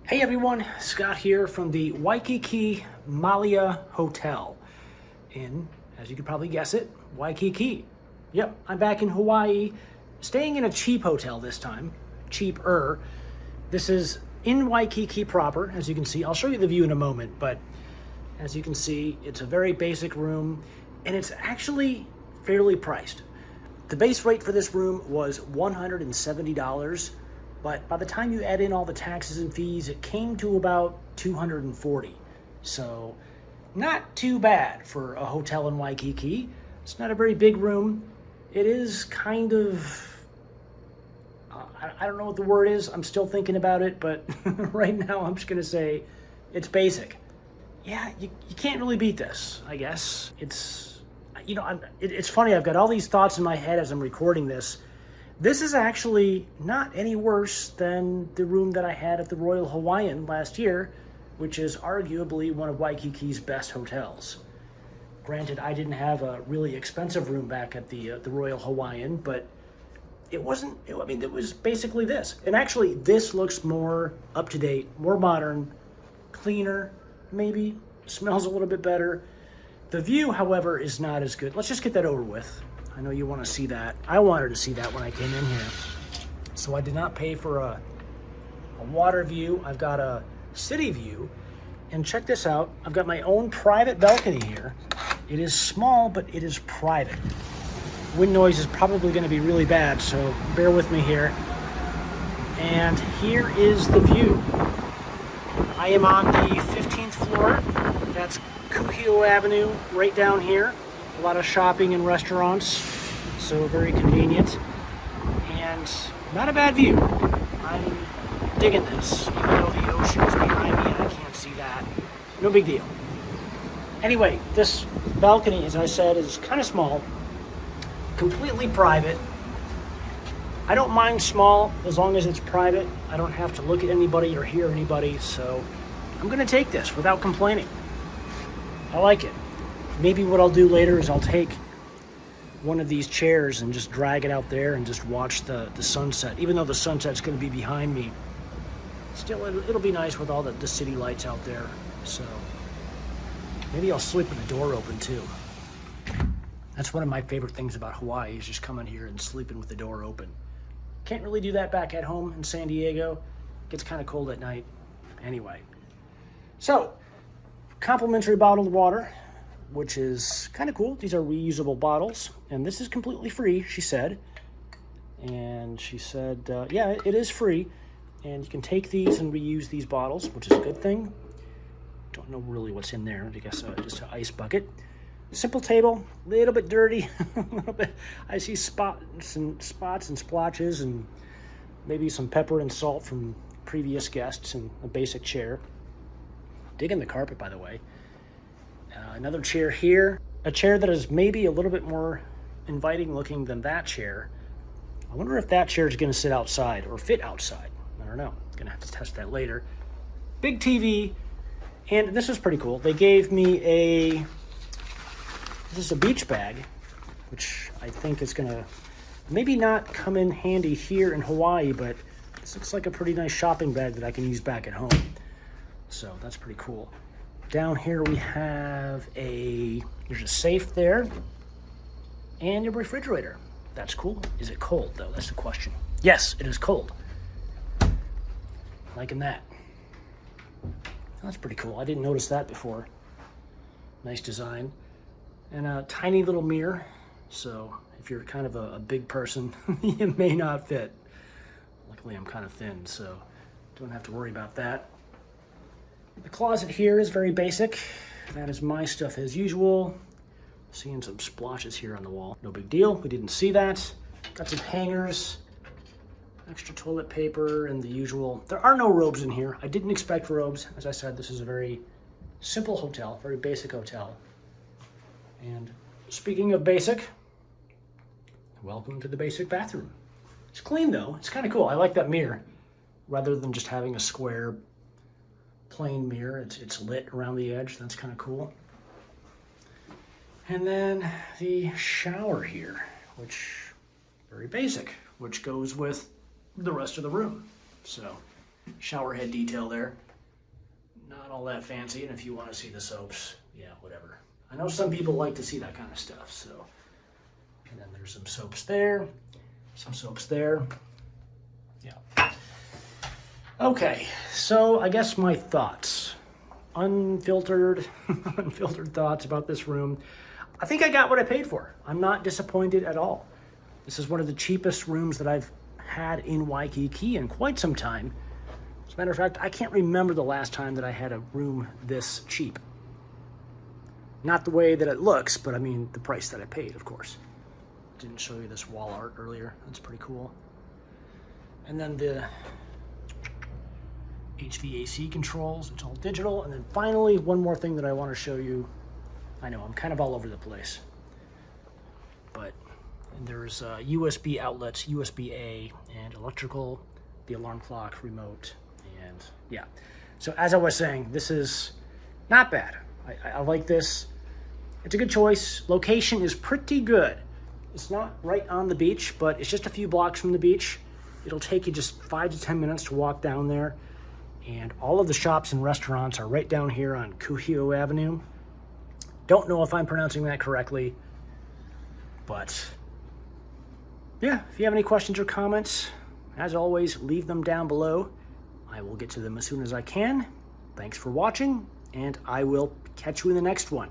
Hey everyone, Scott here from the Waikiki Malia Hotel in, as you could probably guess it, Waikiki. Yep, I'm back in Hawaii, staying in a cheap hotel this time, cheaper. This is in Waikiki proper, as you can see. I'll show you the view in a moment, but as you can see, it's a very basic room, and it's actually fairly priced. The base rate for this room was $170. But by the time you add in all the taxes and fees, it came to about $240. So not too bad for a hotel in Waikiki. It's not a very big room. It is kind of, I don't know what the word is. I'm still thinking about it, but right now I'm just gonna say it's basic. Yeah, you can't really beat this, I guess. It's, it's funny, I've got all these thoughts in my head as I'm recording this. This is actually not any worse than the room that I had at the Royal Hawaiian last year, which is arguably one of Waikiki's best hotels. Granted, I didn't have a really expensive room back at the Royal Hawaiian, but it wasn't, it was basically this. And actually, this looks more up-to-date, more modern, cleaner, maybe, smells a little bit better. The view, however, is not as good. Let's just get that over with. I know you want to see that. I wanted to see that when I came in here. So I did not pay for a water view. I've got a city view. And check this out. I've got my own private balcony here. It is small, but it is private. Wind noise is probably going to be really bad, so bear with me here. And here is the view. I am on the 15th floor. That's Kuhio Avenue right down here. A lot of shopping and restaurants, so very convenient, and not a bad view. I'm digging this, even though the ocean is behind me and I can't see that. No big deal. Anyway, this balcony, as I said, is kind of small, completely private. I don't mind small as long as it's private. I don't have to look at anybody or hear anybody, so I'm going to take this without complaining. I like it. Maybe what I'll do later is I'll take one of these chairs and just drag it out there and just watch the sunset. Even though the sunset's going to be behind me, still it'll be nice with all the city lights out there. So maybe I'll sleep with the door open too. That's one of my favorite things about Hawaii, is just coming here and sleeping with the door open. Can't really do that back at home in San Diego. Gets kind of cold at night. Anyway, so complimentary bottled water, which is kind of cool. These are reusable bottles, and this is completely free, she said. And she said, yeah, it is free, and you can take these and reuse these bottles, which is a good thing. Don't know really what's in there. I guess just an ice bucket. Simple table, a little bit dirty, a little bit. I see spots and splotches, and maybe some pepper and salt from previous guests, and a basic chair. Digging the carpet, by the way. Another chair here, a chair that is maybe a little bit more inviting looking than that chair. I wonder if that chair is going to sit outside or fit outside. I don't know. Going to have to test that later. Big TV, and this is pretty cool. They gave me this is a beach bag, which I think is going to maybe not come in handy here in Hawaii, but this looks like a pretty nice shopping bag that I can use back at home. So that's pretty cool. Down here we have there's a safe there, and a refrigerator. That's cool. Is it cold though? That's the question. Yes, it is cold. Liking that. That's pretty cool. I didn't notice that before. Nice design. And a tiny little mirror. So if you're kind of a big person, you may not fit. Luckily I'm kind of thin, so don't have to worry about that. The closet here is very basic. That is my stuff as usual. Seeing some splotches here on the wall. No big deal, we didn't see that. Got some hangers, extra toilet paper, and the usual. There are no robes in here. I didn't expect robes. As I said, this is a very simple hotel, very basic hotel. And speaking of basic, welcome to the basic bathroom. It's clean though, it's kind of cool. I like that mirror. Rather than just having a square plain mirror, it's lit around the edge. That's kind of cool. And then the shower here, which very basic, which goes with the rest of the room. So shower head detail there. Not all that fancy, and if you want to see the soaps, yeah, whatever. I know some people like to see that kind of stuff, so. And then there's some soaps there, some soaps there. Yeah. Okay, so I guess my thoughts. Unfiltered, unfiltered thoughts about this room. I think I got what I paid for. I'm not disappointed at all. This is one of the cheapest rooms that I've had in Waikiki in quite some time. As a matter of fact, I can't remember the last time that I had a room this cheap. Not the way that it looks, but I mean the price that I paid, of course. Didn't show you this wall art earlier. That's pretty cool. And then the HVAC controls, it's all digital. And then finally, one more thing that I want to show you. I know I'm kind of all over the place, but there's USB outlets, USB-A, and electrical, the alarm clock, remote, and yeah. So as I was saying, this is not bad. I like this. It's a good choice. Location is pretty good. It's not right on the beach, but it's just a few blocks from the beach. It'll take you just 5 to 10 minutes to walk down there. And all of the shops and restaurants are right down here on Kuhio Avenue. Don't know if I'm pronouncing that correctly, but yeah, if you have any questions or comments, as always, leave them down below. I will get to them as soon as I can. Thanks for watching, and I will catch you in the next one.